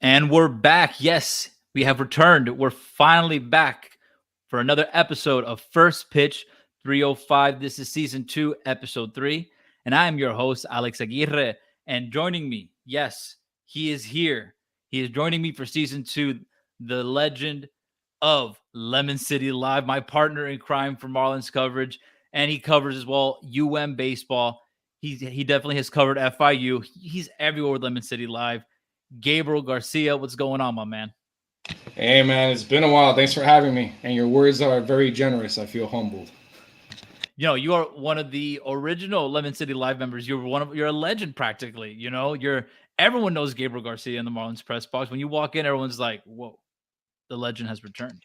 And we're back. Yes, we have returned. We're finally back for another episode of First Pitch 305. This is season 2, episode 3. And I am your host, Alex Aguirre. And joining me, yes, he is here. He is joining me for season 2, the legend of Lemon City Live, my partner in crime for Marlins coverage. And he covers as well baseball. He definitely has covered FIU. He's everywhere with Lemon City Live. Gabriel Garcia, what's going on, my man? Hey man, it's been a while. Thanks for having me. And your words are very generous. I feel humbled. You are one of the original Lemon City Live members. You're a legend practically. Everyone knows Gabriel Garcia in the Marlins press box. When you walk in, everyone's like, "Whoa, the legend has returned."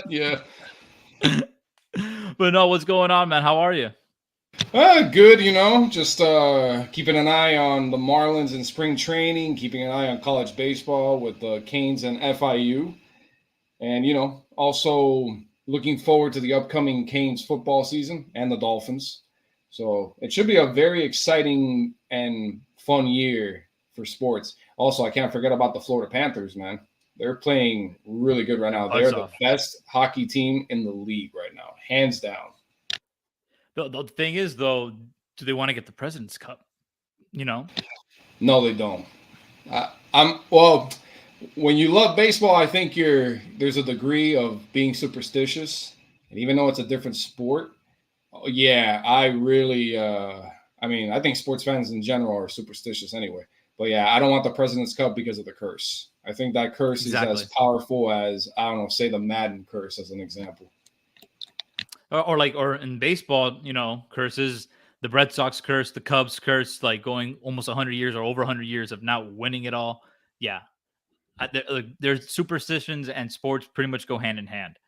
Yeah. But no, what's going on, man? How are you? Good, just keeping an eye on the Marlins in spring training, keeping an eye on college baseball with the Canes and FIU. And, also looking forward to the upcoming Canes football season and the Dolphins. So it should be a very exciting and fun year for sports. Also, I can't forget about the Florida Panthers, man. They're playing really good right now. They're Buds the off. best hockey team in the league right now, hands down. The thing is, though, do they want to get the President's Cup? You know, No, they don't. I'm well. When you love baseball, I think there's a degree of being superstitious, and even though it's a different sport, yeah, I really. I think sports fans in general are superstitious anyway. But yeah, I don't want the President's Cup because of the curse. I think that curse is as exactly. powerful as I don't know, say the Madden curse as an example. Or in baseball, curses. The Red Sox curse, the Cubs curse, like going almost 100 years or over 100 years of not winning it all. Yeah, there's superstitions and sports pretty much go hand in hand.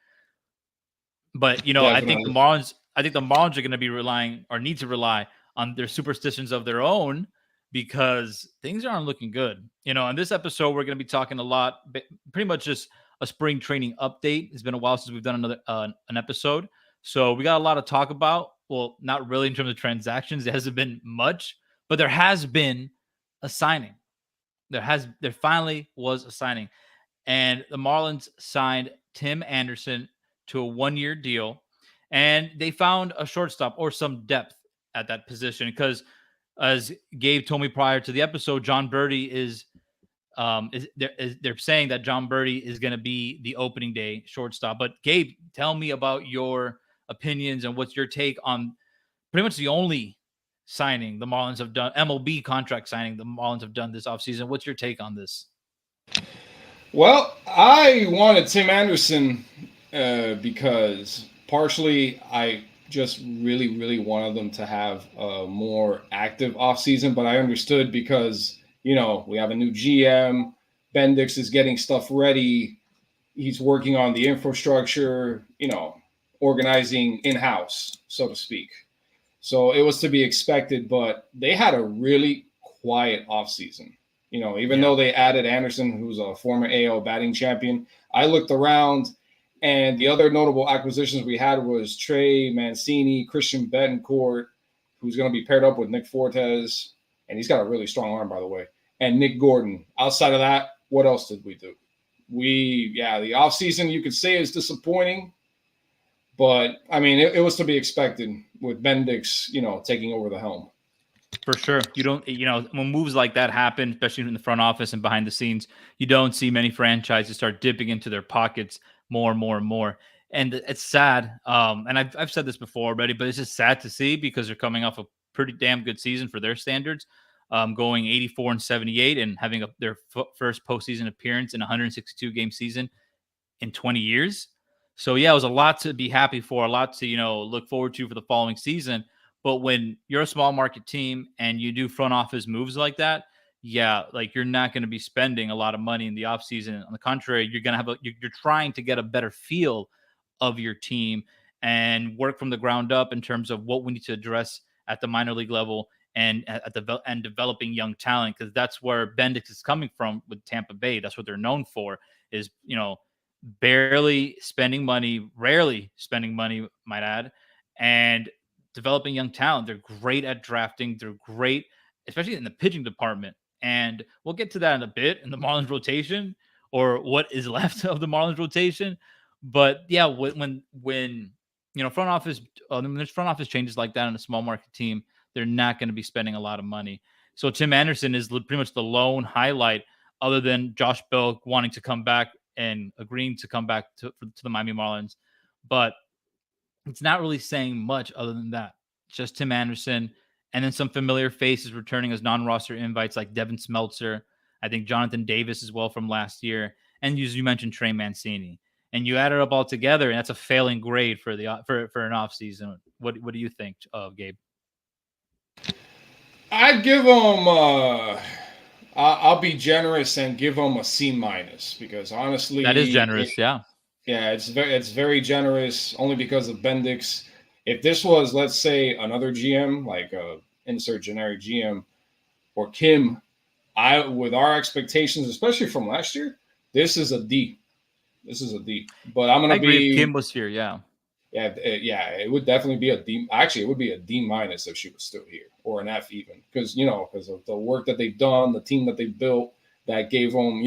But Definitely. I think the Marlins are going to be relying or need to rely on their superstitions of their own because things aren't looking good. In this episode, we're going to be talking a lot, pretty much just a spring training update. It's been a while since we've done an episode, so we got a lot to talk about. Well, not really in terms of transactions. There hasn't been much, but there has been a signing. There finally was a signing, and the Marlins signed Tim Anderson to a 1-year deal, and they found a shortstop or some depth at that position because, as Gabe told me prior to the episode, John Birdie they're saying that John Birdie is going to be the opening day shortstop. But Gabe, tell me about your opinions and what's your take on pretty much the only signing the Marlins have done, MLB contract signing the Marlins have done this offseason. What's your take on this? Well, I wanted Tim Anderson because partially I just really, really wanted them to have a more active offseason, but I understood because, we have a new GM. Bendix is getting stuff ready. He's working on the infrastructure, organizing in house, so to speak. So it was to be expected, but they had a really quiet offseason. Even Yeah. though they added Anderson, who's a former AL batting champion, I looked around and the other notable acquisitions we had was Trey Mancini, Christian Betancourt, who's going to be paired up with Nick Fortes, and he's got a really strong arm, by the way, and Nick Gordon. Outside of that, what else did we do? The offseason you could say is disappointing, but I mean, it was to be expected with Bendix, taking over the helm. For sure. You don't, when moves like that happen, especially in the front office and behind the scenes, you don't see many franchises start dipping into their pockets more and more and more. And it's sad. And I've said this before already, but it's just sad to see because they're coming off a pretty damn good season for their standards, going 84-78 and having their first postseason appearance in a 162 game season in 20 years. So yeah, it was a lot to be happy for, a lot to, look forward to for the following season. But when you're a small market team and you do front office moves like that, yeah, like you're not going to be spending a lot of money in the offseason. On the contrary, you're going to you're trying to get a better feel of your team and work from the ground up in terms of what we need to address at the minor league level and developing young talent, because that's where Bendix is coming from with Tampa Bay. That's what they're known for, is barely spending money, rarely spending money, might add, and developing young talent. They're great at drafting. They're great, especially in the pitching department. And we'll get to that in a bit in the Marlins rotation, or what is left of the Marlins rotation. But yeah, when front office when there's front office changes like that in a small market team, they're not going to be spending a lot of money. So Tim Anderson is pretty much the lone highlight, other than Josh Bell wanting to come back and agreeing to come back to the Miami Marlins. But it's not really saying much other than that. It's just Tim Anderson, and then some familiar faces returning as non-roster invites like Devin Smeltzer. I think Jonathan Davis as well from last year, and as you mentioned, Trey Mancini. And you add it up all together, and that's a failing grade for an off season. What do you think, Gabe? I'd give them. I'll be generous and give them a C minus because That is honestly, generous, yeah. yeah, it's very generous only because of Bendix. If this was, let's say, another GM like insert generic GM or Kim, with our expectations, especially from last year, this is a D. This is a D. But I'm I gonna agree. If be Kim was here, yeah, yeah, it would definitely be a D. Actually, it would be a D minus if she was still here, or an F even, because of the work that they've done, the team that they built, that gave them,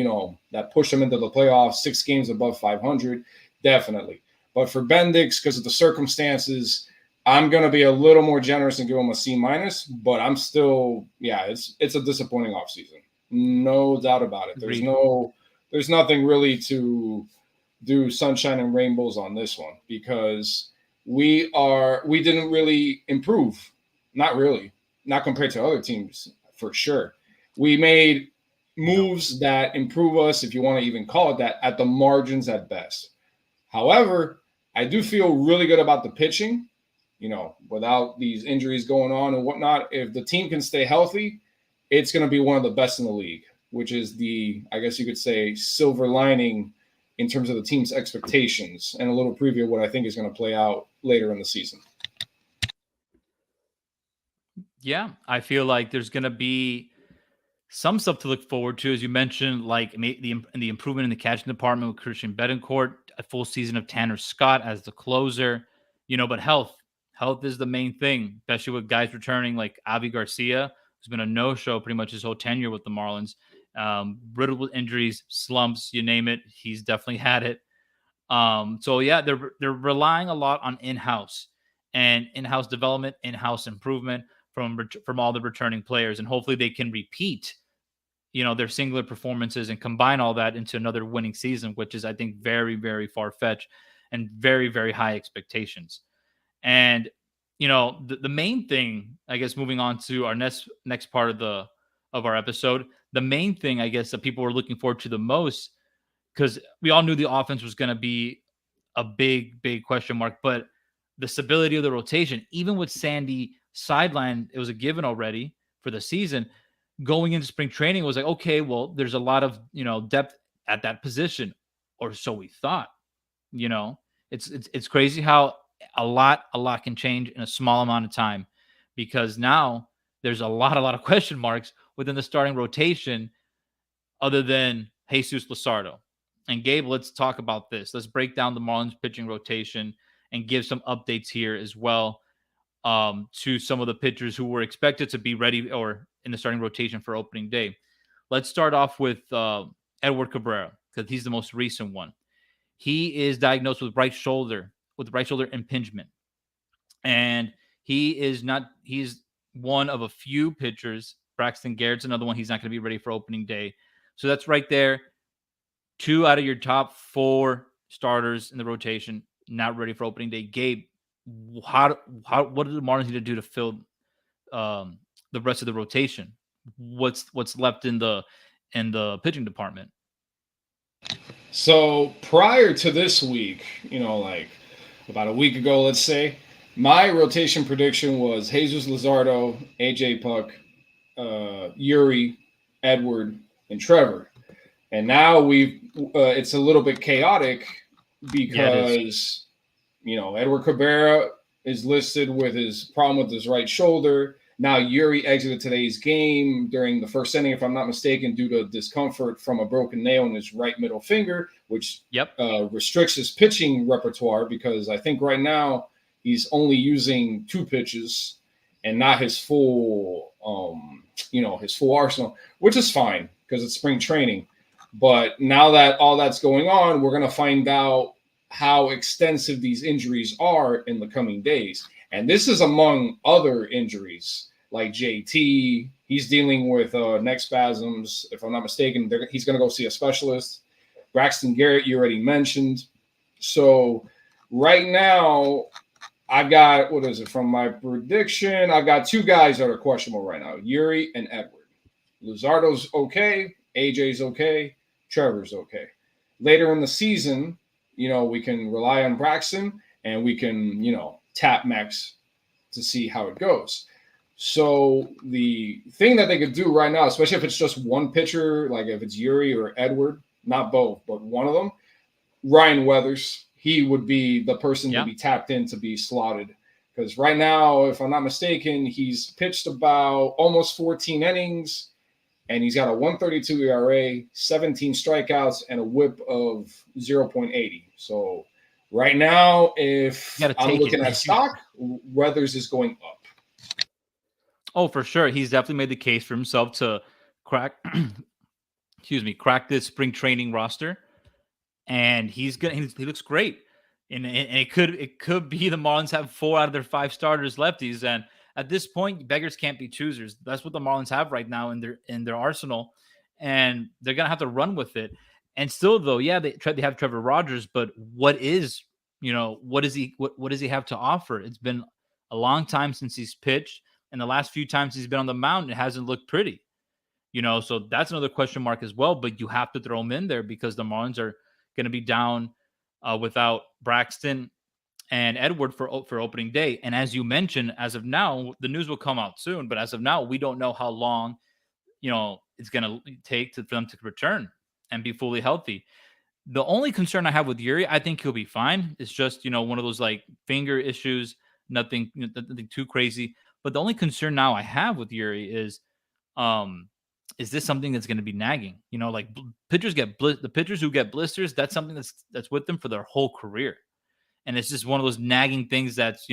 that pushed them into the playoffs, 6 games above 500, definitely. But for Bendix, because of the circumstances, I'm gonna be a little more generous and give them a C minus. But I'm still, yeah, it's a disappointing offseason, no doubt about it. agreed. There's nothing really to do sunshine and rainbows on this one because we didn't really improve. Not really. Not compared to other teams, for sure. We made moves that improve us, if you want to even call it that, at the margins at best. However, I do feel really good about the pitching, without these injuries going on and whatnot. If the team can stay healthy, it's going to be one of the best in the league, which is I guess you could say, silver lining in terms of the team's expectations, and a little preview of what I think is going to play out later in the season. Yeah, I feel like there's going to be some stuff to look forward to, as you mentioned, like the improvement in the catching department with Christian Betancourt, a full season of Tanner Scott as the closer, but health is the main thing, especially with guys returning like Avi Garcia, who's been a no-show pretty much his whole tenure with the Marlins, riddled with injuries, slumps, you name it, he's definitely had it. So yeah, they're relying a lot on in-house development, in-house improvement from all the returning players, and hopefully they can repeat their singular performances and combine all that into another winning season, which is, I think, very, very far-fetched and very, very high expectations. And the main thing, I guess, moving on to our next part of our episode, the main thing, I guess, that people were looking forward to the most, because we all knew the offense was going to be a big, big question mark, but the stability of the rotation, even with Sandy sideline, it was a given already for the season. Going into spring training, was like, okay, well, there's a lot of depth at that position, or so we thought. It's crazy how a lot can change in a small amount of time, because now there's a lot of question marks within the starting rotation, other than Jesus Luzardo. And Gabe, let's talk about this. Let's break down the Marlins pitching rotation and give some updates here as well, to some of the pitchers who were expected to be ready or in the starting rotation for opening day. Let's start off with Edward Cabrera, because he's the most recent one. He is diagnosed with right shoulder impingement, and he's one of a few pitchers. Braxton Garrett's another one. He's not going to be ready for opening day. So that's right there. 2 out of your top 4 starters in the rotation not ready for opening day. Gabe, what do the Marlins need to do to fill the rest of the rotation? What's left in the pitching department? So prior to this week, like about a week ago, let's say, my rotation prediction was Jesus Luzardo, AJ Puk, Yuri, Edward, and Trevor. And now it's a little bit chaotic because, Edward Cabrera is listed with his problem with his right shoulder. Now Yuri exited today's game during the first inning, if I'm not mistaken, due to discomfort from a broken nail in his right middle finger, which restricts his pitching repertoire, because I think right now he's only using 2 pitches and not his full his full arsenal, which is fine because it's spring training. But now that all that's going on, we're going to find out how extensive these injuries are in the coming days. And this is among other injuries like JT. He's dealing with neck spasms. If I'm not mistaken, he's going to go see a specialist. Braxton Garrett, you already mentioned. So right now, I've got, what is it, from my prediction, I've got two guys that are questionable right now, Yuri and Edward. Luzardo's okay. AJ's okay. Trevor's okay. Later in the season, we can rely on Braxton and we can, tap Max to see how it goes. So the thing that they could do right now, especially if it's just one pitcher, like if it's Yuri or Edward, not both, but one of them, Ryan Weathers, he would be the person to be tapped in to be slotted. Because right now, if I'm not mistaken, he's pitched about almost 14 innings, and he's got a 1.32 ERA, 17 strikeouts, and a whip of 0.80. So right now, if I'm looking at stock, Weathers is going up. Oh, for sure. He's definitely made the case for himself to crack this spring training roster. And he's good. He looks great. And it could be the Marlins have 4 out of their 5 starters lefties. And at this point, beggars can't be choosers. That's what the Marlins have right now in their arsenal. And they're gonna have to run with it. And still, though, they have Trevor Rogers, but what does he have to offer? It's been a long time since he's pitched. And the last few times he's been on the mound, it hasn't looked pretty. So that's another question mark as well. But you have to throw him in there because the Marlins are going to be down without Braxton and Edward for opening day. And as you mentioned, as of now, the news will come out soon. But as of now, we don't know how long, it's going to take for them to return and be fully healthy. The only concern I have with Yuri, I think he'll be fine. It's just, one of those like finger issues, nothing too crazy. But the only concern now I have with Yuri is this something that's going to be nagging? Like pitchers the pitchers who get blisters, that's something that's with them for their whole career. And it's just one of those nagging things that's,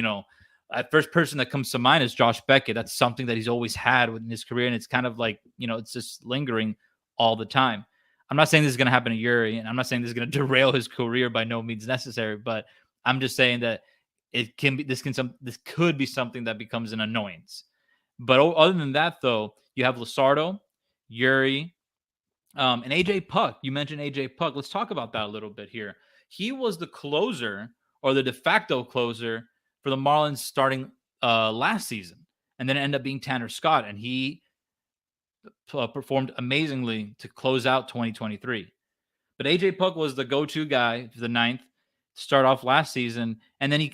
at first person that comes to mind is Josh Beckett. That's something that he's always had within his career. And it's kind of like, it's just lingering all the time. I'm not saying this is going to happen to Yuri, and I'm not saying this is going to derail his career by no means necessary, but I'm just saying that this could be something that becomes an annoyance. But other than that, though, you have Luzardo, Yuri, and AJ Puk. You mentioned AJ Puk. Let's talk about that a little bit here. He was the closer or the de facto closer for the Marlins starting last season, and then it ended up being Tanner Scott, and he performed amazingly to close out 2023. But AJ Puk was the go-to guy for the ninth to start off last season, and then he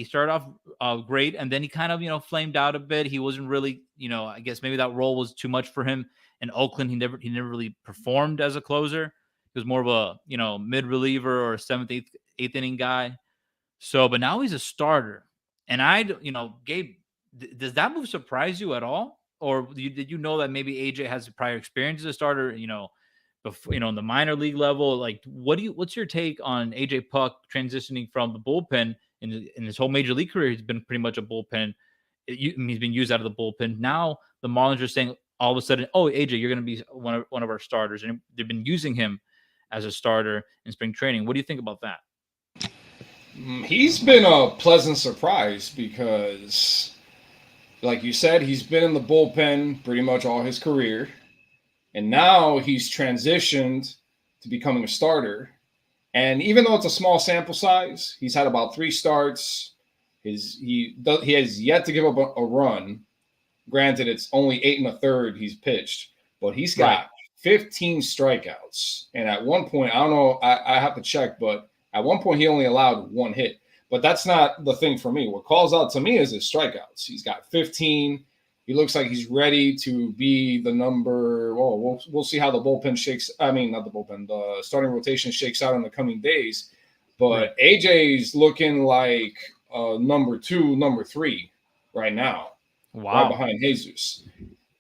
started off great, and then he kind of flamed out a bit. He wasn't really I guess maybe that role was too much for him in Oakland. He never really performed as a closer. He was more of a mid reliever or a 7th, 8th inning guy. So, but now he's a starter, and Gabe, does that move surprise you at all, or did you know that maybe AJ has a prior experience as a starter? Before, in the minor league level, like what's your take on AJ Puk transitioning from the bullpen in his whole major league career? He's been pretty much a bullpen. He's been used out of the bullpen. Now the Marlins are saying all of a sudden, oh, AJ, you're going to be one of our starters, and they've been using him as a starter in spring training. What do you think about that? He's been a pleasant surprise because, like you said, he's been in the bullpen pretty much all his career. And now he's transitioned to becoming a starter. And even though it's a small sample size, he's had about 3 starts. He has yet to give up a run. Granted, it's only 8 1/3 he's pitched, but he's got 15 strikeouts. And at one point, I don't know, I have to check, but at one point he only allowed 1 hit. But that's not the thing for me. What calls out to me is his strikeouts. He's got 15. He looks like he's ready to be the number. Well, we'll see how the bullpen shakes. I mean, not the bullpen. The starting rotation shakes out in the coming days. But AJ's looking like number 2, number 3 right now. Wow. Right behind Jesus.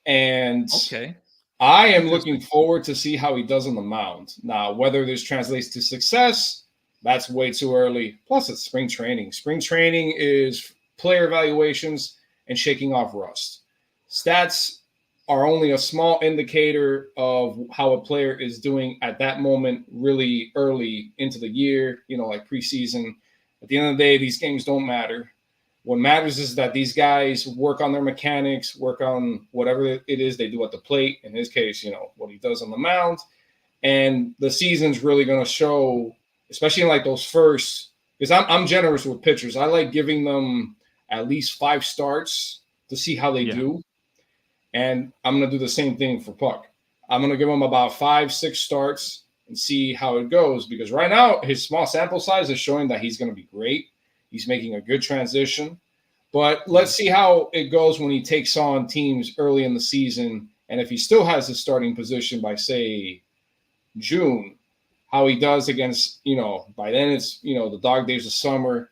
And I am looking forward to see how he does on the mound. Now, whether this translates to success, that's way too early. Plus, it's spring training. Spring training is player evaluations and shaking off rust. Stats are only a small indicator of how a player is doing at that moment, really early into the year, like preseason. At the end of the day, these games don't matter. What matters is that these guys work on their mechanics, work on whatever it is they do at the plate. In his case, what he does on the mound. And the season's really going to show, especially in like those first, because I'm generous with pitchers. I like giving them at least 5 starts to see how they Yeah. do. And I'm going to do the same thing for Puck. I'm going to give him about 5, 6 starts and see how it goes, because right now his small sample size is showing that he's going to be great. He's making a good transition. But let's see how it goes when he takes on teams early in the season. And if he still has his starting position by, say, June, how he does against, by then it's, the dog days of summer,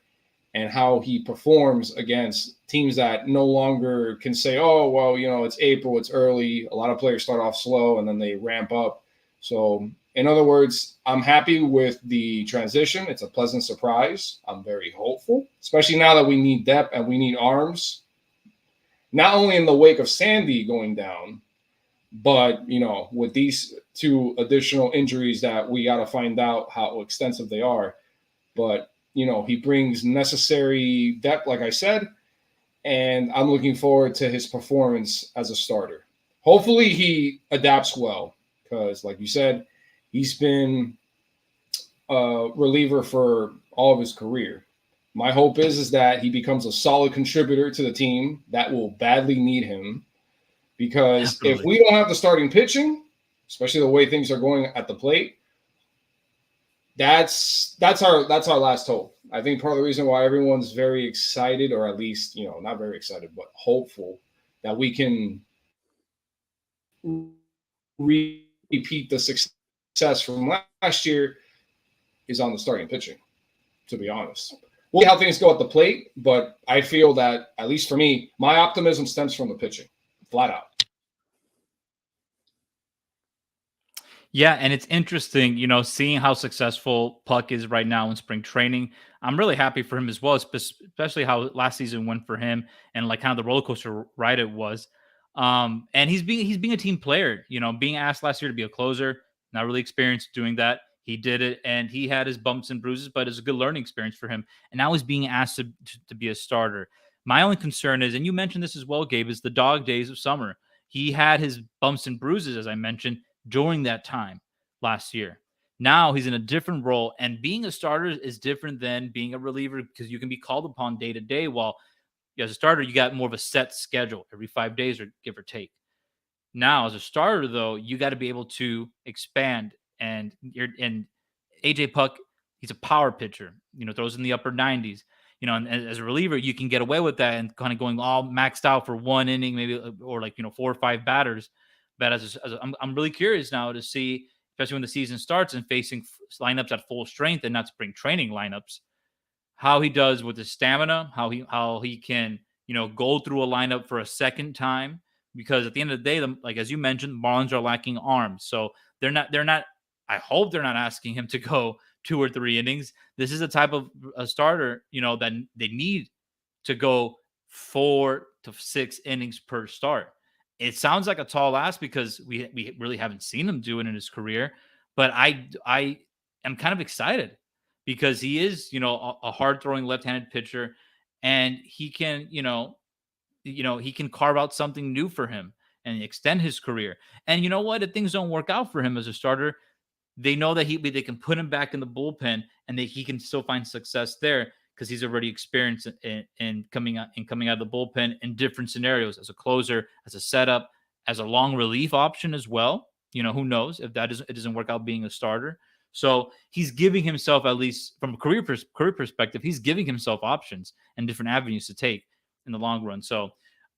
and how he performs against teams that no longer can say, oh, well, it's April, it's early. A lot of players start off slow and then they ramp up. So, in other words, I'm happy with the transition. It's a pleasant surprise. I'm very hopeful, especially now that we need depth and we need arms, not only in the wake of Sandy going down, but, with these 2 additional injuries that we got to find out how extensive they are. But, he brings necessary depth, like I said, and I'm looking forward to his performance as a starter. Hopefully he adapts well, because, like you said, he's been a reliever for all of his career. My hope is that he becomes a solid contributor to the team that will badly need him, because if Absolutely. we don't have the starting pitching, especially the way things are going at the plate, that's our last hope. I think part of the reason why everyone's very excited, or at least not very excited, but hopeful that we can repeat the success from last year is on the starting pitching. To be honest, we'll see how things go at the plate, but I feel that, at least for me, my optimism stems from the pitching, flat out. Yeah, and it's interesting, seeing how successful Puck is right now in spring training. I'm really happy for him as well, especially how last season went for him and like kind of the roller coaster ride it was. And he's being a team player, being asked last year to be a closer, not really experienced doing that. He did it, and he had his bumps and bruises, but it's a good learning experience for him. And now he's being asked to be a starter. My only concern is, and you mentioned this as well, Gabe, is the dog days of summer. He had his bumps and bruises, as I mentioned, during that time last year. Now he's in a different role, and being a starter is different than being a reliever, because you can be called upon day to day. While as a starter, you got more of a set schedule every 5 days, or give or take. Now, as a starter, though, you got to be able to expand. And AJ Puk, he's a power pitcher. Throws in the upper 90s. And as a reliever, you can get away with that and kind of going all maxed out for one inning, maybe, or like 4 or 5 batters. But I'm really curious now to see, especially when the season starts and facing lineups at full strength and not spring training lineups, how he does with his stamina, how he can go through a lineup for a second time. Because at the end of the day, like as you mentioned, Marlins are lacking arms, so they're not. I hope they're not asking him to go 2 or 3 innings. This is a type of a starter, that they need to go 4 to 6 innings per start. It sounds like a tall ask, because we really haven't seen him do it in his career, but I am kind of excited, because he is a hard throwing left-handed pitcher, and he can carve out something new for him and extend his career. And you know what? If things don't work out for him as a starter, they know that they can put him back in the bullpen, and he can still find success there, because he's already experienced in coming out of the bullpen in different scenarios, as a closer, as a setup, as a long relief option as well. Who knows if it doesn't work out being a starter. So he's giving himself, at least from a career perspective, he's giving himself options and different avenues to take in the long run. So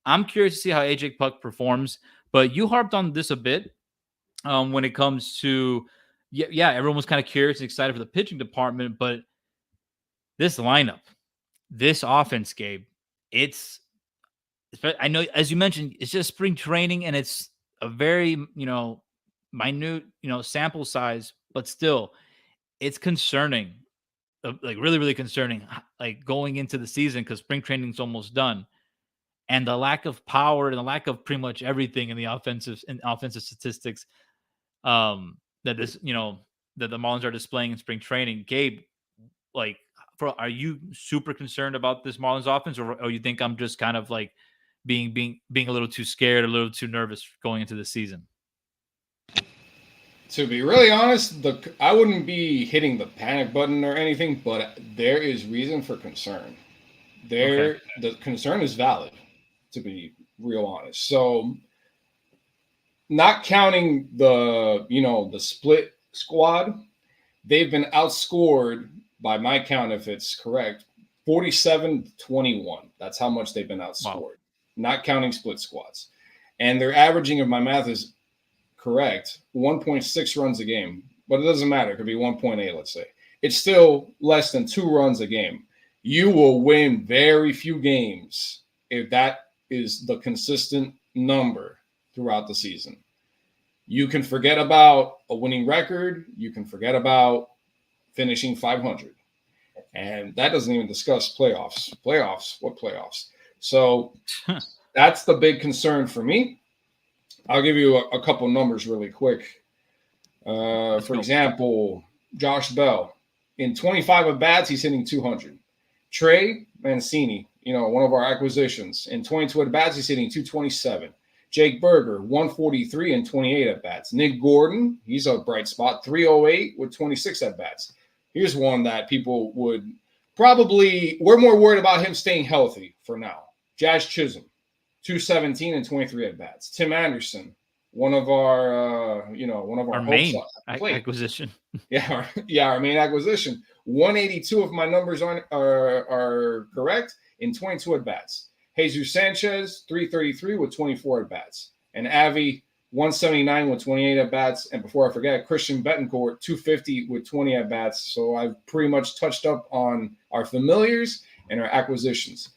I'm curious to see how AJ Puck performs. But you harped on this a bit, when it comes to, yeah, everyone was kind of curious and excited for the pitching department, but this lineup, this offense, Gabe, it's I know, as you mentioned, it's just spring training, and it's a very minute sample size, but still, it's concerning, like really really concerning, like going into the season, because spring training is almost done. and the lack of power and the lack of pretty much everything in the offensive statistics that this, that the Marlins are displaying in spring training. Gabe, like, are you super concerned about this Marlins offense, or you think I'm just kind of like being a little too scared, a little too nervous going into the season? To be really honest, I wouldn't be hitting the panic button or anything, but there is reason for concern. Okay. The concern is valid, to be real honest. So, not counting the split squad, they've been outscored by my count, if it's correct, 47-21. That's how much they've been outscored, Wow. not counting split squads. And their averaging, if my math is correct, 1.6 runs a game. But it doesn't matter. It could be 1.8, let's say. It's still less than 2 runs a game. You will win very few games if that is the consistent number throughout the season. You can forget about a winning record. You can forget about finishing 500. And that doesn't even discuss playoffs. What playoffs? So that's the big concern for me. I'll give you a couple numbers really quick. For example, Josh Bell. In 25 at bats, he's hitting 200. Trey Mancini, one of our acquisitions. In 22 at bats, he's hitting 227. Jake Berger, 143 and 28 at bats. Nick Gordon, he's a bright spot, 308 with 26 at bats. Here's one that people we're more worried about him staying healthy for now. Jazz Chisholm, 217 and 23 at bats. Tim Anderson, one of our main acquisition. Our main acquisition. 182 if my numbers are correct in 22 at bats. Jesus Sanchez, 333 with 24 at bats. And Avi, 179 with 28 at bats. And before I forget, Christian Betancourt, 250 with 20 at bats. So I've pretty much touched up on our familiars and our acquisitions,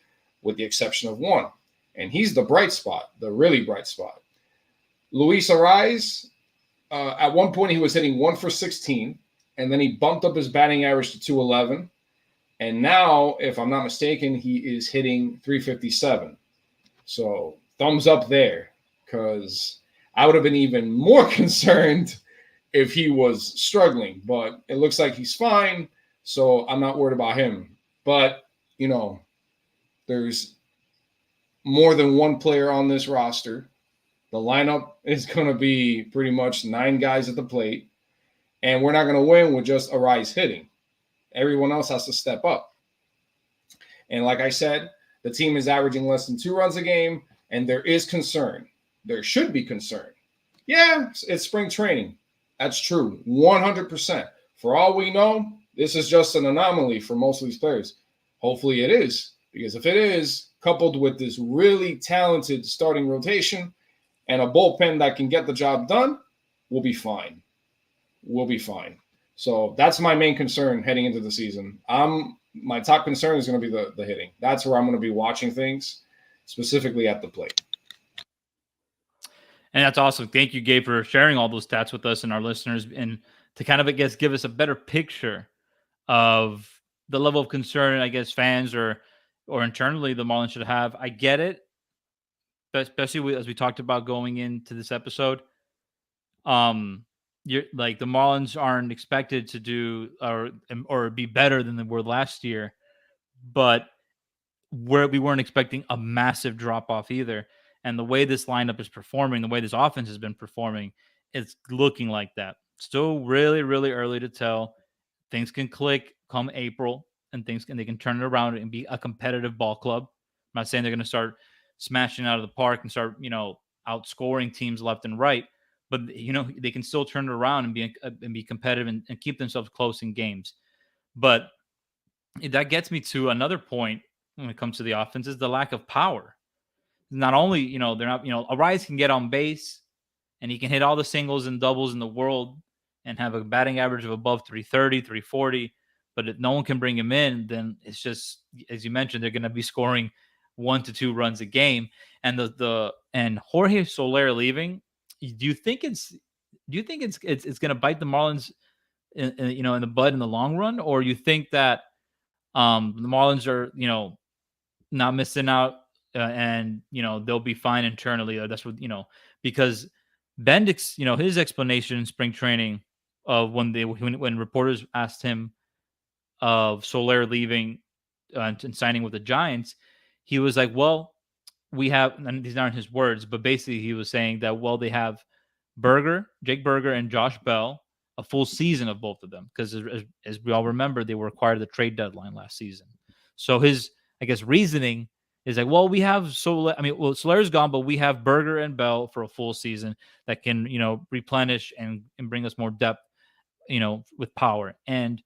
with the exception of one. And he's the bright spot, the really bright spot. Luis Arraez, at one point he was hitting 1 for 16, and then he bumped up his batting average to 211. And now, if I'm not mistaken, he is hitting 357. So thumbs up there, because I would have been even more concerned if he was struggling. But it looks like he's fine, so I'm not worried about him. But, there's more than one player on this roster. The lineup is going to be pretty much 9 guys at the plate. And we're not going to win with just Arraez hitting. Everyone else has to step up. And like I said, the team is averaging less than 2 runs a game, and there is concern. There should be concern. Yeah, it's spring training. That's true, 100%. For all we know, this is just an anomaly for most of these players. Hopefully it is, because if it is, coupled with this really talented starting rotation and a bullpen that can get the job done, we'll be fine. We'll be fine. So that's my main concern heading into the season. My top concern is going to be the hitting. That's where I'm going to be watching things, specifically at the plate. And that's awesome. Thank you, Gabe, for sharing all those stats with us and our listeners, and to kind of, I guess, give us a better picture of the level of concern, I guess, fans or internally the Marlins should have. I get it, but especially as we talked about going into this episode. You're like, the Marlins aren't expected to do or be better than they were last year, but we weren't expecting a massive drop off either. And the way this lineup is performing, the way this offense has been performing, it's looking like that. Still really, really early to tell. Things can click come April, and they can turn it around and be a competitive ball club. I'm not saying they're going to start smashing out of the park and start, outscoring teams left and right, but they can still turn it around and be competitive and keep themselves close in games. But that gets me to another point when it comes to the offense, is the lack of power. Not only, they're not, Arraez can get on base and he can hit all the singles and doubles in the world and have a batting average of above 330, 340. But if no one can bring him in, then it's just, as you mentioned, they're going to be scoring 1 to 2 runs a game. And and Jorge Soler leaving, do you think it's going to bite the Marlins in the bud in the long run, or you think that the Marlins are not missing out and they'll be fine internally. That's what because Bendix, his explanation in spring training of when reporters asked him of Soler leaving and signing with the Giants, he was like, "Well, we have," and these aren't his words, but basically he was saying that, well, they have Jake Berger, and Josh Bell, a full season of both of them, because as we all remember, they were acquired at the trade deadline last season. So his, I guess, reasoning is like, well, we have Soler. I mean, well, Soler's gone, but we have Berger and Bell for a full season that can, replenish and bring us more depth, with power. And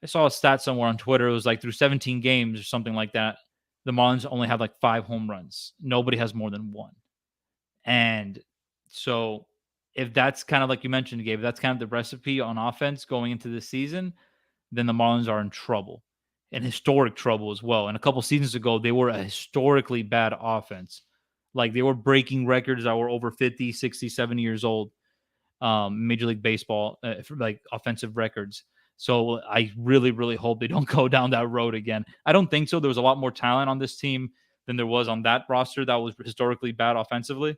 I saw a stat somewhere on Twitter. It was like through 17 games or something like that, the Marlins only have like 5 home runs. Nobody has more than 1. And so if that's kind of like you mentioned, Gabe, that's kind of the recipe on offense going into this season, then the Marlins are in trouble, and historic trouble as well. And a couple seasons ago, they were a historically bad offense. Like they were breaking records that were over 50, 60, 70 years old, Major League Baseball, for like offensive records. So I really, really hope they don't go down that road again. I don't think so. There was a lot more talent on this team than there was on that roster that was historically bad offensively.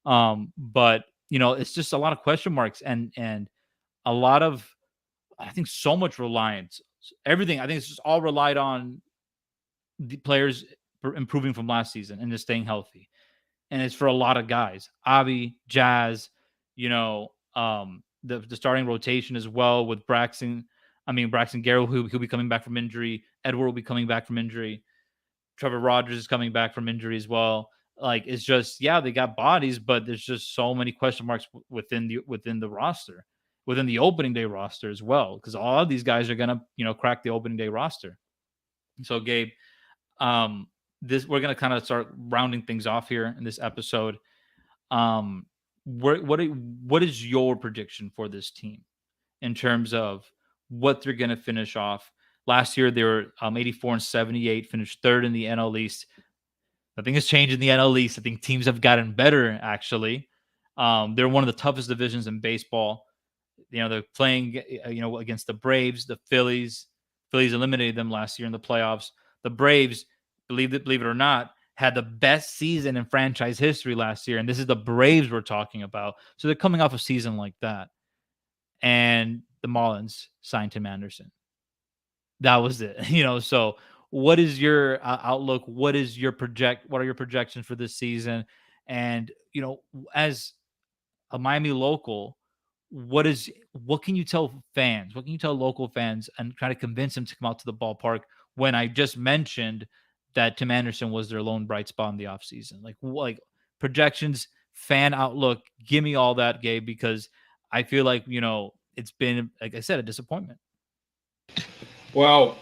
But it's just a lot of question marks and a lot of, I think, so much reliance. Everything, I think, it's just all relied on the players improving from last season and just staying healthy. And it's for a lot of guys. Avi, Jazz, the starting rotation as well with Braxton Garrett, who'll be coming back from injury. Edward will be coming back from injury. Trevor Rogers is coming back from injury as well. Like, it's just, they got bodies, but there's just so many question marks within the roster, within the opening day roster as well, because all of these guys are gonna crack the opening day roster. So Gabe, we're gonna kind of start rounding things off here in this episode. What is your prediction for this team in terms of what they're gonna finish off? Last year they were 84-78, finished 3rd in the NL East. Nothing has changed in the NL East. I think teams have gotten better, actually. They're one of the toughest divisions in baseball. They're playing, against the Braves, the Phillies. Phillies eliminated them last year in the playoffs. The Braves, believe it or not, had the best season in franchise history last year. And this is the Braves we're talking about. So they're coming off a season like that. And the Marlins signed Tim Anderson. That was it. So what is your outlook? What are your projections for this season? And, as a Miami local, what can you tell fans? What can you tell local fans and try to convince them to come out to the ballpark when I just mentioned that Tim Anderson was their lone bright spot in the offseason? Like projections, fan outlook, give me all that, Gabe, because I feel like, it's been, like I said, a disappointment. Well,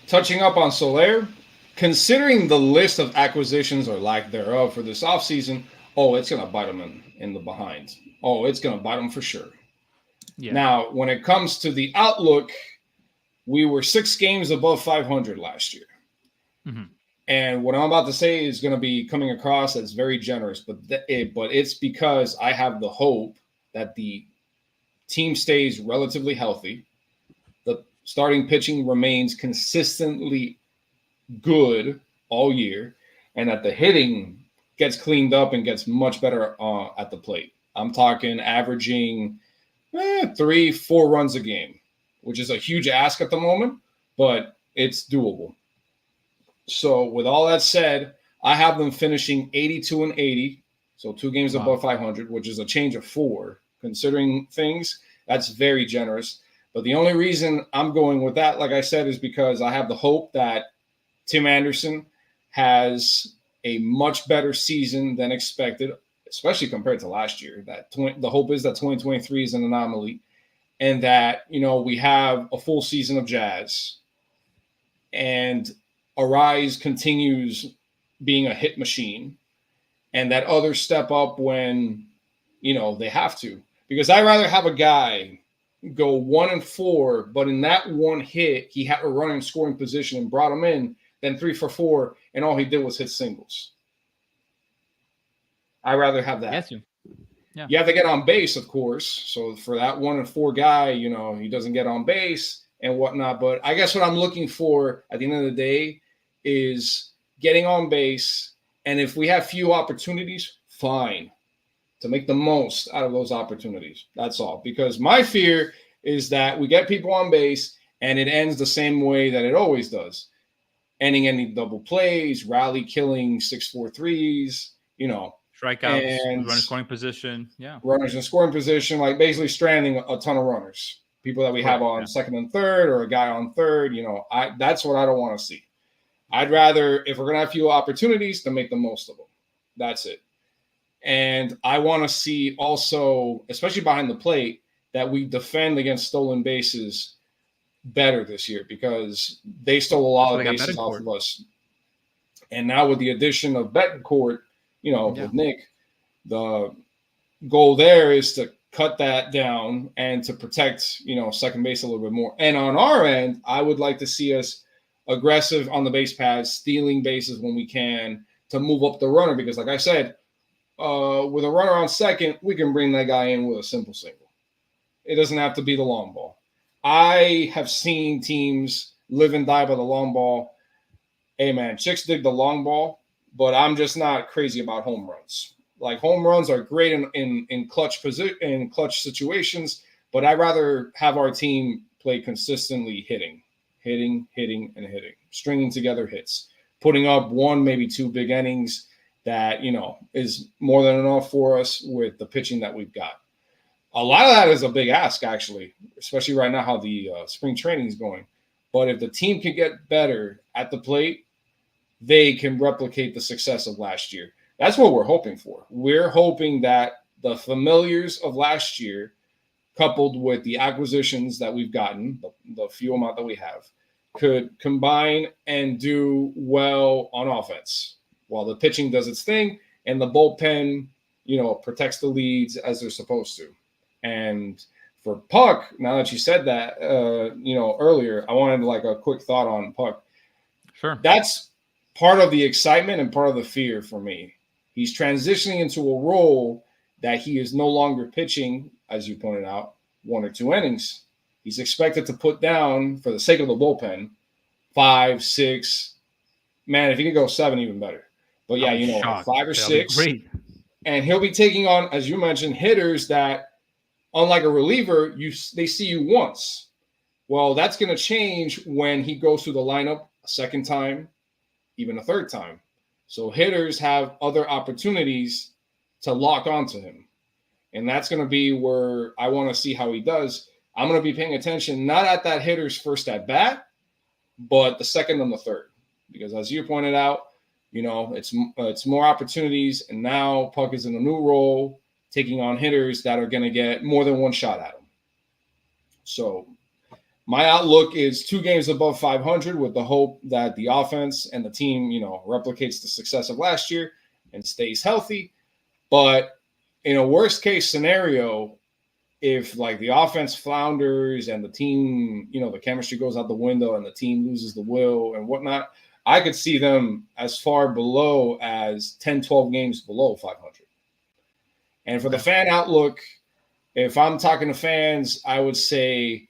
touching up on Soler, considering the list of acquisitions or lack thereof for this offseason, it's going to bite them in the behind. It's going to bite them for sure. Yeah. Now, when it comes to the outlook, we were 6 games above 500 last year. Mm-hmm. And what I'm about to say is going to be coming across as very generous, but it's because I have the hope that the team stays relatively healthy. The starting pitching remains consistently good all year, and that the hitting gets cleaned up and gets much better at the plate. I'm talking averaging 3-4 runs a game, which is a huge ask at the moment, but it's doable. So with all that said, I have them finishing 82-80, so 2 games above 500, which is a change of 4. Considering things, that's very generous. But the only reason I'm going with that, like I said, is because I have the hope that Tim Anderson has a much better season than expected, especially compared to last year. The hope is that 2023 is an anomaly, and that we have a full season of Jazz, and Arise continues being a hit machine, and that others step up when they have to. Because I'd rather have a guy go 1-4, but in that one hit he had a running scoring position and brought him in, than 3 for 4 and all he did was hit singles. I'd rather have that. Yes, yeah. You have to get on base, of course. So for that 1-4 guy, he doesn't get on base and whatnot. But I guess what I'm looking for at the end of the day is getting on base, and if we have few opportunities, fine, to make the most out of those opportunities. That's all. Because my fear is that we get people on base and it ends the same way that it always does, ending any double plays, rally killing, 6-4-3s, Strikeouts, and runner scoring position. Yeah. runners in scoring position, like basically stranding a ton of runners, people that we have on second and third, or a guy on third. That's what I don't want to see. I'd rather, if we're going to have few opportunities, to make the most of them. That's it. And I want to see also, especially behind the plate, that we defend against stolen bases better this year, because they stole a lot of bases off of us. And now with the addition of Betancourt, with Nick, the goal there is to cut that down and to protect, second base a little bit more. And on our end, I would like to see us aggressive on the base paths, stealing bases when we can, to move up the runner, because like I said, with a runner on second, we can bring that guy in with a simple single. It doesn't have to be the long ball. I have seen teams live and die by the long ball. Hey man, chicks dig the long ball, but I'm just not crazy about home runs. Like, home runs are great in clutch situations, but I'd rather have our team play consistently hitting, stringing together hits, putting up one, maybe two big innings that, is more than enough for us with the pitching that we've got. A lot of that is a big ask, actually, especially right now how the spring training is going. But if the team can get better at the plate, they can replicate the success of last year. That's what we're hoping for. We're hoping that the familiars of last year, coupled with the acquisitions that we've gotten, the few amount that we have, could combine and do well on offense, while the pitching does its thing and the bullpen, protects the leads as they're supposed to. And for Puk, now that you said that, earlier, I wanted like a quick thought on Puk. Sure. That's part of the excitement and part of the fear for me. He's transitioning into a role that he is no longer pitching, as you pointed out, 1 or 2 innings. He's expected to put down, for the sake of the bullpen, 5, 6. Man, if he could go 7, even better. But yeah, 5 or 6. Great. And he'll be taking on, as you mentioned, hitters that, unlike a reliever, they see you once. Well, that's going to change when he goes through the lineup a second time, even a third time. So hitters have other opportunities to lock onto him. And that's going to be where I want to see how he does. I'm going to be paying attention, not at that hitter's first at bat, but the second and the third. Because as you pointed out, it's more opportunities. And now Puk is in a new role, taking on hitters that are going to get more than one shot at him. So my outlook is 2 games above 500, with the hope that the offense and the team, replicates the success of last year and stays healthy. But in a worst case scenario, if like the offense flounders and the team, the chemistry goes out the window and the team loses the will and whatnot, I could see them as far below as 10, 12 games below 500. And for the fan outlook, if I'm talking to fans, I would say,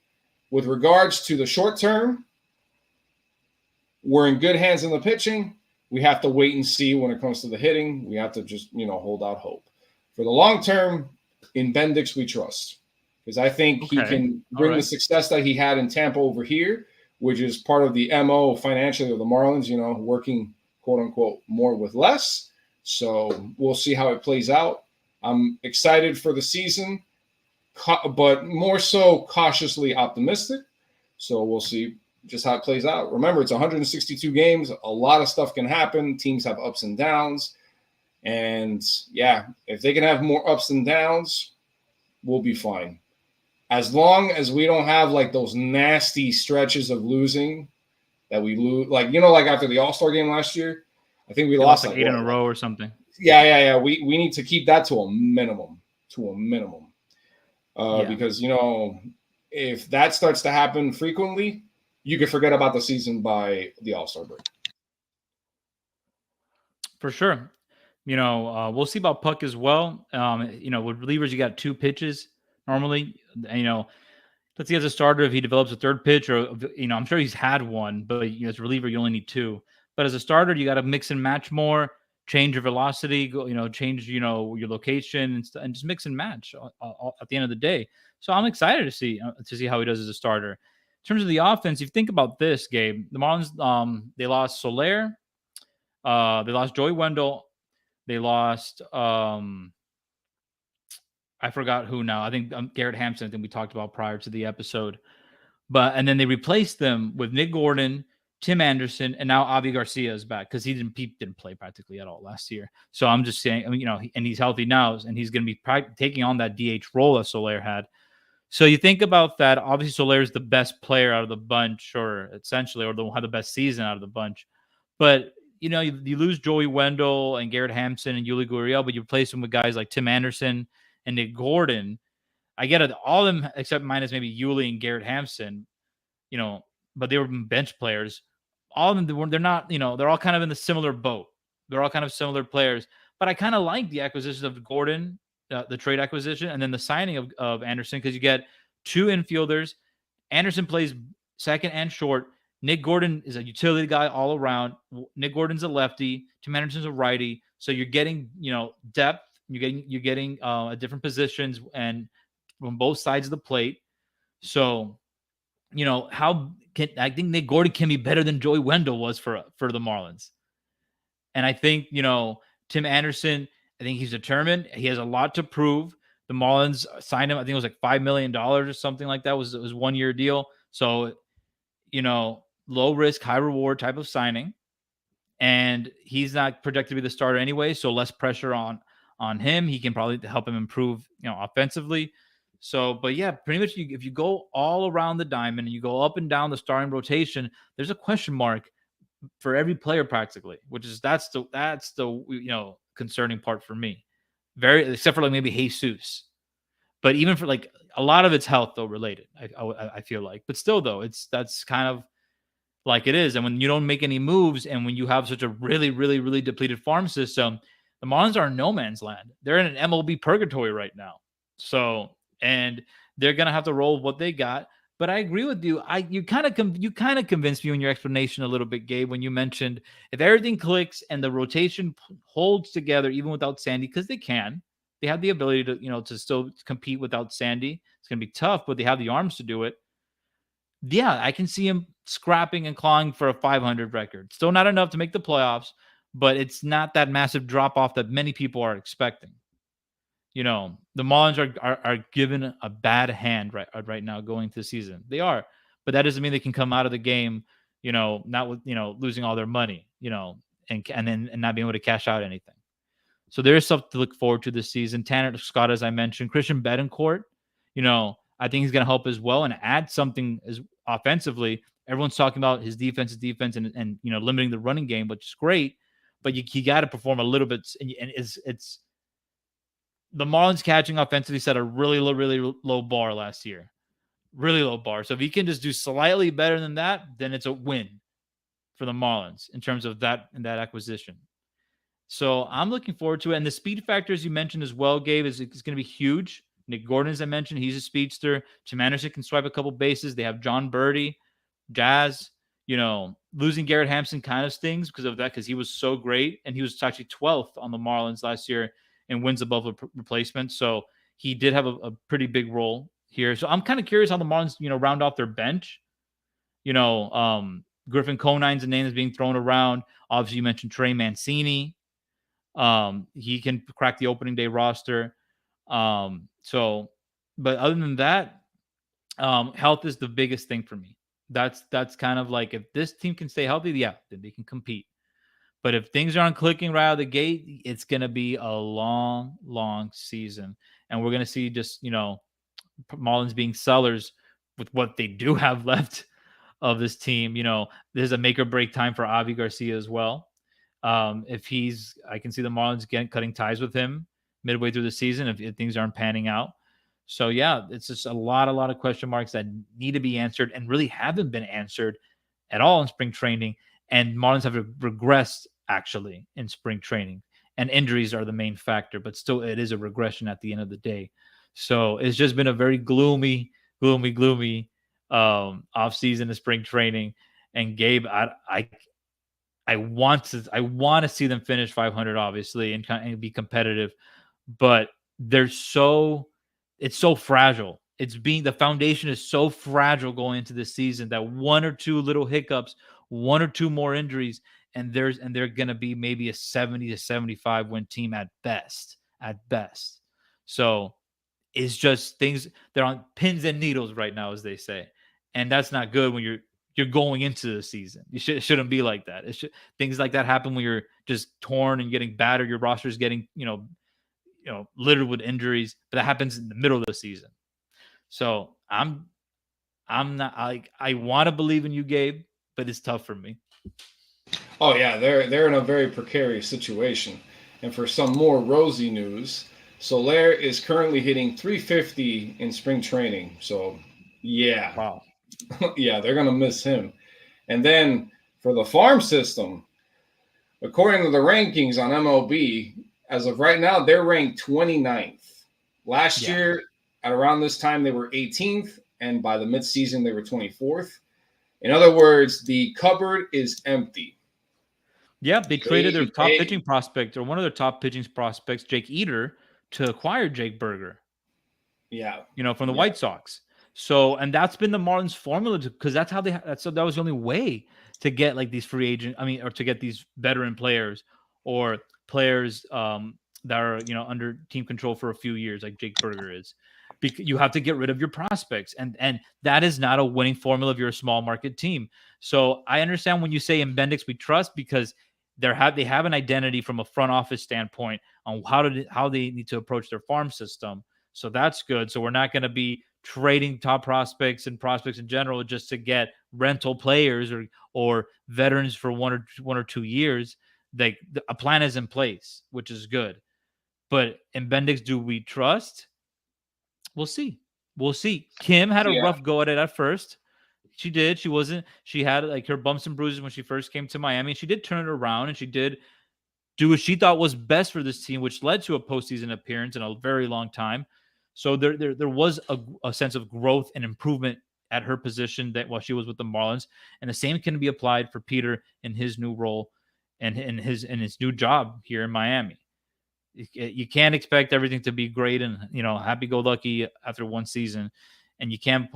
with regards to the short term, we're in good hands in the pitching. We have to wait and see when it comes to the hitting. We have to just, hold out hope. For the long term, in Bendix, we trust. Because I think he can bring the success that he had in Tampa over here, which is part of the MO financially of the Marlins, working, quote unquote, more with less. So we'll see how it plays out. I'm excited for the season, but more so cautiously optimistic. So we'll see just how it plays out. Remember, it's 162 games. A lot of stuff can happen. Teams have ups and downs. And yeah, if they can have more ups and downs, we'll be fine. As long as we don't have like those nasty stretches of losing that we lose, like after the All-Star game last year, I think we lost like 8 in a row or something. Yeah. We need to keep that to a minimum. Because, if that starts to happen frequently, you could forget about the season by the All-Star break. For sure. We'll see about Puk as well. With relievers, you got 2 pitches normally. Let's see as a starter if he develops a third pitch, or I'm sure he's had one, but as a reliever, you only need 2. But as a starter, you got to mix and match more, change your velocity, change your location and just mix and match at the end of the day. So I'm excited to see how he does as a starter. In terms of the offense, if you think about this, Gabe, the Marlins they lost Soler, they lost Joey Wendell, they lost I forgot who now. I think Garrett Hampson. I think we talked about prior to the episode. And then they replaced them with Nick Gordon, Tim Anderson, and now Avi Garcia is back because he didn't play practically at all last year. So I'm just saying, and he's healthy now, and he's going to be taking on that DH role that Soler had. So you think about that. Obviously, Soler is the best player out of the bunch, or had the best season out of the bunch. But you lose Joey Wendell and Garrett Hampson and Yuli Gurriel, but you replace them with guys like Tim Anderson and Nick Gordon. I get it, all of them except minus maybe Yuli and Garrett Hampson, but they were bench players. All of them, they're not, they're all kind of in the similar boat. They're all kind of similar players. But I kind of like the acquisition of Gordon, the trade acquisition, and then the signing of Anderson because you get two infielders. Anderson plays second and short. Nick Gordon is a utility guy all around. Nick Gordon's a lefty. Tim Anderson's a righty. So you're getting, depth. You're getting at different positions and from both sides of the plate. So, I think Nick Gordon can be better than Joey Wendell was for the Marlins. And I think, Tim Anderson, I think he's determined. He has a lot to prove. The Marlins signed him. I think it was like $5 million or something like that. It was 1 year deal. So, low risk, high reward type of signing. And he's not projected to be the starter anyway. So less pressure on him. He can probably help him improve, offensively. So, but yeah, pretty much if you go all around the diamond and you go up and down the starting rotation, there's a question mark for every player practically, which is that's the concerning part for me. Except for like maybe Jesus. But even for like a lot of it's health though related, I feel like. But still though, that's kind of like it is. And when you don't make any moves and when you have such a really, really, really depleted farm system, the Marlins are in no man's land. They're in an MLB purgatory right now. So, and they're going to have to roll with what they got. But I agree with you. You kind of convinced me in your explanation a little bit, Gabe, when you mentioned if everything clicks and the rotation holds together, even without Sandy, because they have the ability to, to still compete without Sandy. It's going to be tough, but they have the arms to do it. Yeah, I can see him scrapping and clawing for a 500 record. Still not enough to make the playoffs, but it's not that massive drop off that many people are expecting. The Marlins are given a bad hand right now going to the season. They are, but that doesn't mean they can come out of the game, not with losing all their money, and not being able to cash out anything. So there is something to look forward to this season. Tanner Scott, as I mentioned, Christian Betancourt, I think he's going to help as well and add something as offensively. Everyone's talking about his defense and limiting the running game, which is great, but you got to perform a little bit. And it's the Marlins catching offensively set a really low bar last year, really low bar. So if he can just do slightly better than that, then it's a win for the Marlins in terms of that acquisition. So I'm looking forward to it. And the speed factor, as you mentioned as well, Gabe, is going to be huge. Nick Gordon, as I mentioned, he's a speedster. Tim Anderson can swipe a couple bases. They have John Birdie, Jazz. Losing Garrett Hampson kind of stings because of that, because he was so great. And he was actually 12th on the Marlins last year in wins above replacement. So he did have a pretty big role here. So I'm kind of curious how the Marlins, round off their bench. Griffin Conine's a name that's being thrown around. Obviously, you mentioned Trey Mancini. He can crack the opening day roster. But other than that, health is the biggest thing for me. That's kind of like, if this team can stay healthy, yeah, then they can compete. But if things aren't clicking right out of the gate, it's going to be a long season. And we're going to see just, Marlins being sellers with what they do have left of this team. There's a make or break time for Avi Garcia as well. I can see the Marlins cutting ties with him midway through the season if things aren't panning out. So yeah, it's just a lot of question marks that need to be answered and really haven't been answered at all in spring training. And Marlins have regressed actually in spring training, and injuries are the main factor, but still it is a regression at the end of the day. So it's just been a very gloomy off season of spring training. And Gabe, I I want to see them finish 500, obviously, and be competitive, but it's so fragile. The foundation is so fragile going into this season that one or two little hiccups, one or two more injuries, and they're going to be maybe a 70 to 75 win team at best. So it's just things, they're on pins and needles right now, as they say, and that's not good when you're going into the season. It shouldn't be like that. Things like that happen when you're just torn and getting battered. Your roster's getting littered with injuries, but that happens in the middle of the season. So I'm not, I want to believe in you, Gabe, but it's tough for me. Oh yeah, they're in a very precarious situation. And for some more rosy news, Soler is currently hitting 350 in spring training. So yeah, Wow. yeah, they're gonna miss him. And then for the farm system, according to the rankings on MLB, as of right now, they're ranked 29th. Last year, at around this time, they were 18th, and by the midseason, they were 24th. In other words, the cupboard is empty. Yeah, they traded their top pitching prospect, or one of their top pitching prospects, Jake Eater, to acquire Jake Burger. Yeah, from the White Sox. So, and that's been the Marlins formula, because that was the only way to get like these free agent, or to get these veteran players or players that are under team control for a few years, like Jake Burger is. Because you have to get rid of your prospects, and that is not a winning formula if you're a small market team. So I understand when you say in Bendix we trust, because they have an identity from a front office standpoint on how they need to approach their farm system. So that's good. So we're not going to be trading top prospects and prospects in general just to get rental players or veterans for one or 2 years. Like, a plan is in place, which is good. But in Bendix, do we trust? We'll see. Kim had a rough go at it at first. She did. She had like her bumps and bruises when she first came to Miami. She did turn it around, and she did do what she thought was best for this team, which led to a postseason appearance in a very long time. So there was a sense of growth and improvement at her position that while she was with the Marlins, and the same can be applied for Peter in his new role and in his new job here in Miami. You can't expect everything to be great and happy-go-lucky after one season, and you can't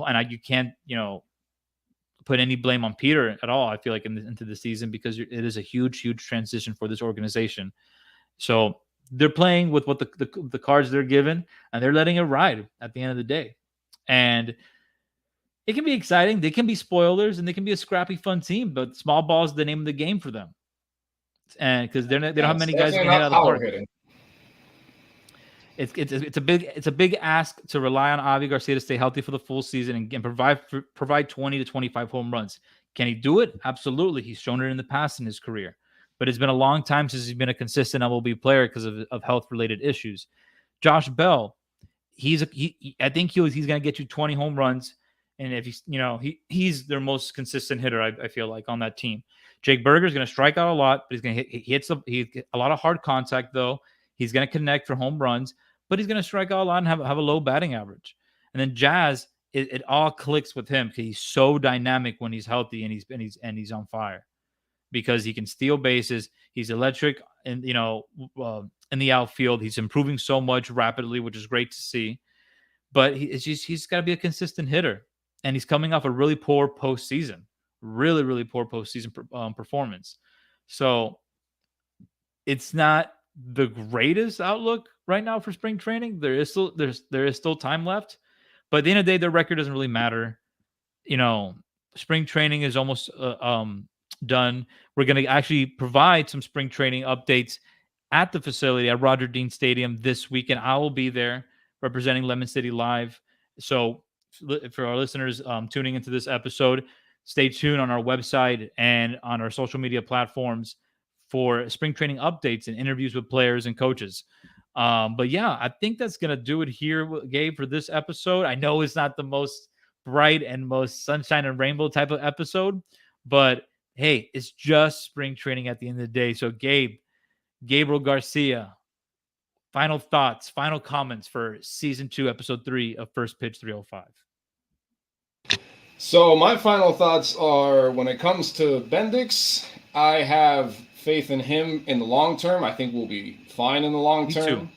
put any blame on Peter at all. I feel like into the season, because it is a huge transition for this organization. So they're playing with what the cards they're given, and they're letting it ride at the end of the day. And it can be exciting. They can be spoilers, and they can be a scrappy, fun team. But small ball is the name of the game for them, and because they don't have many guys who can hit out of the park. It's a big ask to rely on Avi Garcia to stay healthy for the full season and provide 20 to 25 home runs. Can he do it? Absolutely. He's shown it in the past in his career, but it's been a long time since he's been a consistent MLB player because of health related issues. Josh Bell, I think he's going to get you 20 home runs, and if he's their most consistent hitter, I feel like, on that team. Jake Burger is going to strike out a lot, but he's going to hit a lot of hard contact though. He's going to connect for home runs, but he's going to strike out a lot and have a low batting average. And then Jazz, it all clicks with him because he's so dynamic when he's healthy and he's on fire, because he can steal bases. He's electric, and in the outfield, he's improving so much rapidly, which is great to see. But he's got to be a consistent hitter, and he's coming off a really poor postseason, really poor postseason performance. So it's not the greatest outlook right now for spring training. There is still time left, but at the end of the day, their record doesn't really matter. Spring training is almost done. We're going to actually provide some spring training updates at the facility at Roger Dean Stadium this weekend. I will be there representing Lemon City Live. So for our listeners tuning into this episode, stay tuned on our website and on our social media platforms for spring training updates and interviews with players and coaches. But yeah, I think that's going to do it here, Gabe, for this episode. I know it's not the most bright and most sunshine and rainbow type of episode, but hey, it's just spring training at the end of the day. So Gabriel Garcia, final thoughts, final comments for season 2, episode 3 of First Pitch 305. So my final thoughts are, when it comes to Bendix, I have faith in him in the long term. I think we'll be fine in the long Me too. term.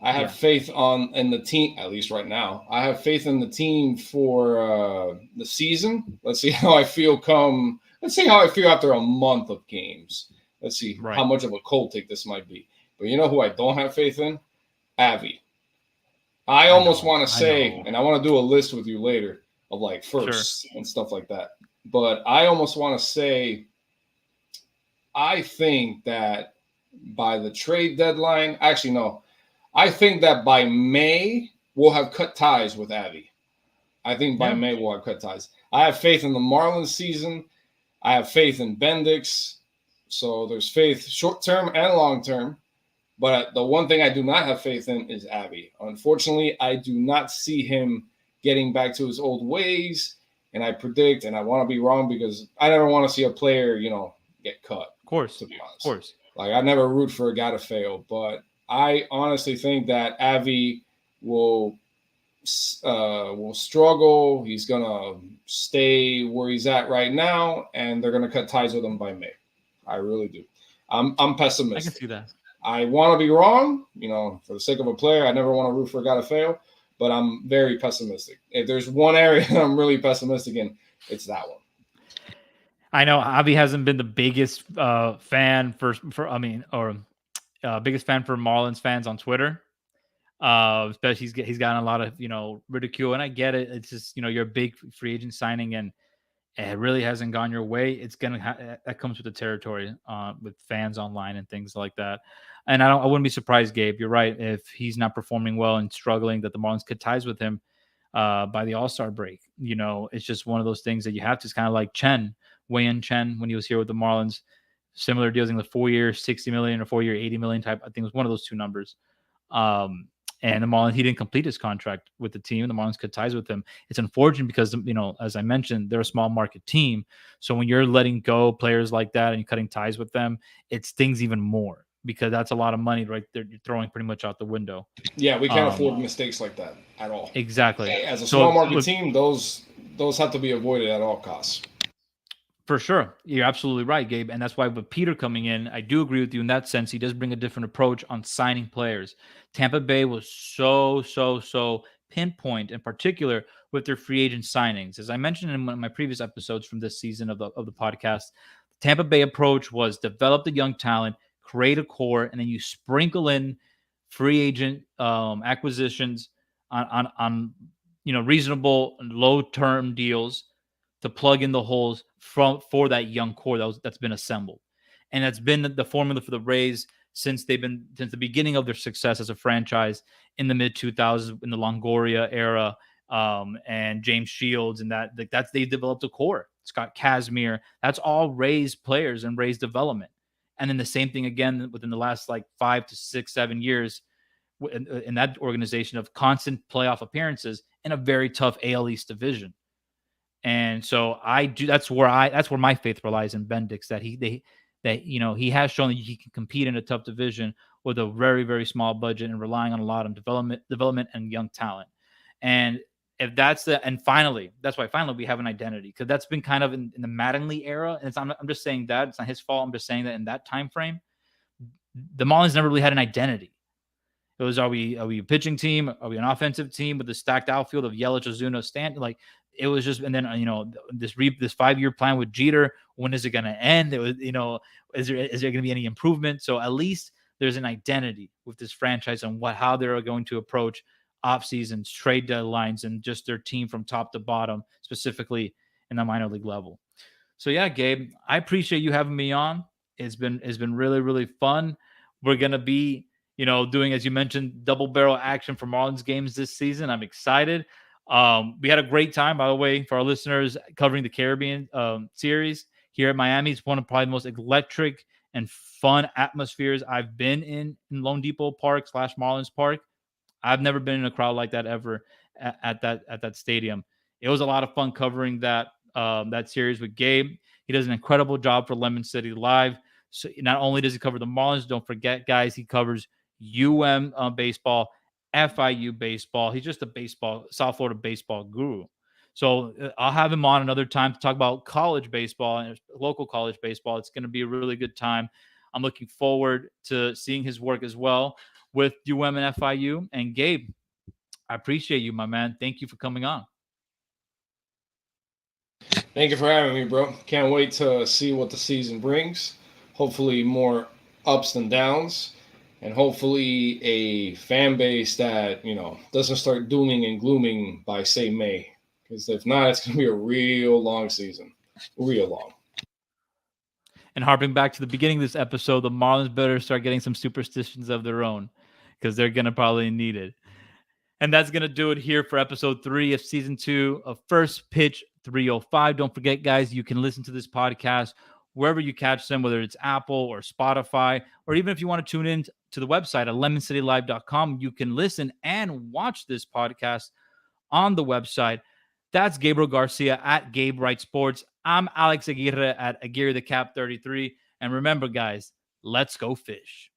I have Yeah. faith in the team, at least right now. I have faith in the team for the season. Let's see how I feel come. Let's see how I feel after a month of games. Let's see how Right. much of a cold take this might be. But you know who I don't have faith in? Avi. I I almost know. want to I say, know. and I want to do a list with you later of like Sure. firsts and stuff like that. But I almost want to say, I think that by the trade deadline, actually, no, I think that by May, we'll have cut ties with Avi. I think by Yeah. May, we'll have cut ties. I have faith in the Marlins season. I have faith in Bendix. So there's faith short term and long term. But the one thing I do not have faith in is Avi. Unfortunately, I do not see him getting back to his old ways. And I predict, and I want to be wrong because I never want to see a player, get cut, Of course. to be Of honest. course. Like, I never root for a guy to fail. But I honestly think that Avi will will struggle. He's gonna stay where he's at right now, and they're gonna cut ties with him by May. I really do. I'm I can pessimistic. see that. I want to be wrong, for the sake of a player. I never want to root for a guy to fail, but I'm very pessimistic. If there's one area I'm really pessimistic in, it's that one. I know Avi hasn't been the biggest fan for I mean, or biggest fan for Marlins fans on Twitter. Especially he's gotten a lot of ridicule, and I get it. It's just you're a big free agent signing, and it really hasn't gone your way. It's gonna that comes with the territory, with fans online and things like that. And I wouldn't be surprised, Gabe. You're right. If he's not performing well and struggling, that the Marlins could ties with him by the All-Star break. It's just one of those things that you have to. It's kind of like Wei-Yin Chen when he was here with the Marlins. Similar deals in the 4-year 60 million or 4-year 80 million type. I think it was one of those two numbers. And the Marlins, he didn't complete his contract with the team. The Marlins cut ties with him. It's unfortunate because, as I mentioned, they're a small market team. So when you're letting go players like that and you're cutting ties with them, it stings even more because that's a lot of money right there you're throwing pretty much out the window. Yeah, we can't Um, afford mistakes like that at all. exactly. As a small So market team, those have to be avoided at all costs. for sure. You're absolutely right, Gabe. And that's why with Peter coming in, I do agree with you in that sense. He does bring a different approach on signing players. Tampa Bay was so pinpoint in particular with their free agent signings. As I mentioned in one of my previous episodes from this season of the podcast, the Tampa Bay approach was develop the young talent, create a core, and then you sprinkle in free agent acquisitions on reasonable low term deals to plug in the holes for that young core that's been assembled. And that's been the formula for the Rays since the beginning of their success as a franchise in the mid 2000s in the Longoria era, and James Shields, and that's they developed a core. Scott Kazmir, that's all Rays players and Rays development. And then the same thing again within the last like 5 to 6, 7 years in that organization of constant playoff appearances in a very tough AL East division. And so I do. That's where my faith relies in Bendix. He has shown that he can compete in a tough division with a very small budget and relying on a lot of development and young talent. And if and finally, that's why finally we have an identity, because that's been kind of in the Mattingly era. And I'm just saying that it's not his fault. I'm just saying that in that time frame, the Marlins never really had an identity. It was, are we a pitching team? Are we an offensive team with the stacked outfield of Yelich, Ozuna, Stanton? Like, it was just, and then this 5-year plan with Jeter. When is it going to end? It was, is there going to be any improvement? So at least there's an identity with this franchise on how they're going to approach off seasons, trade deadlines, and just their team from top to bottom, specifically in the minor league level. So yeah, Gabe, I appreciate you having me on. It's been really fun. We're gonna be doing, as you mentioned, double barrel action for Marlins games this season. I'm excited. We had a great time, by the way, for our listeners covering the Caribbean series here at Miami. It's one of probably the most electric and fun atmospheres I've been in Lone Depot Park / Marlins Park. I've never been in a crowd like that ever at that stadium. It was a lot of fun covering that series with Gabe. He does an incredible job for Lemon City Live. So not only does he cover the Marlins, don't forget, guys, he covers baseball, FIU baseball. He's just a South Florida baseball guru. So I'll have him on another time to talk about college baseball and local college baseball. It's going to be a really good time. I'm looking forward to seeing his work as well with and FIU. And Gabe, I appreciate you, my man. Thank you for coming on. Thank you for having me, bro. Can't wait to see what the season brings. Hopefully, more ups than downs, and hopefully, a fan base that doesn't start dooming and glooming by say May. Because if not, it's going to be a real long season, real long. And harping back to the beginning of this episode, the Marlins better start getting some superstitions of their own because they're going to probably need it. And that's going to do it here for episode 3 of season 2 of First Pitch 305. Don't forget, guys, you can listen to this podcast wherever you catch them, whether it's Apple or Spotify, or even if you want to tune in to the website at lemoncitylive.com, you can listen and watch this podcast on the website. That's Gabriel Garcia at Gabe Wright Sports. I'm Alex Aguirre at Aguirre the Cap 33. And remember, guys, let's go fish.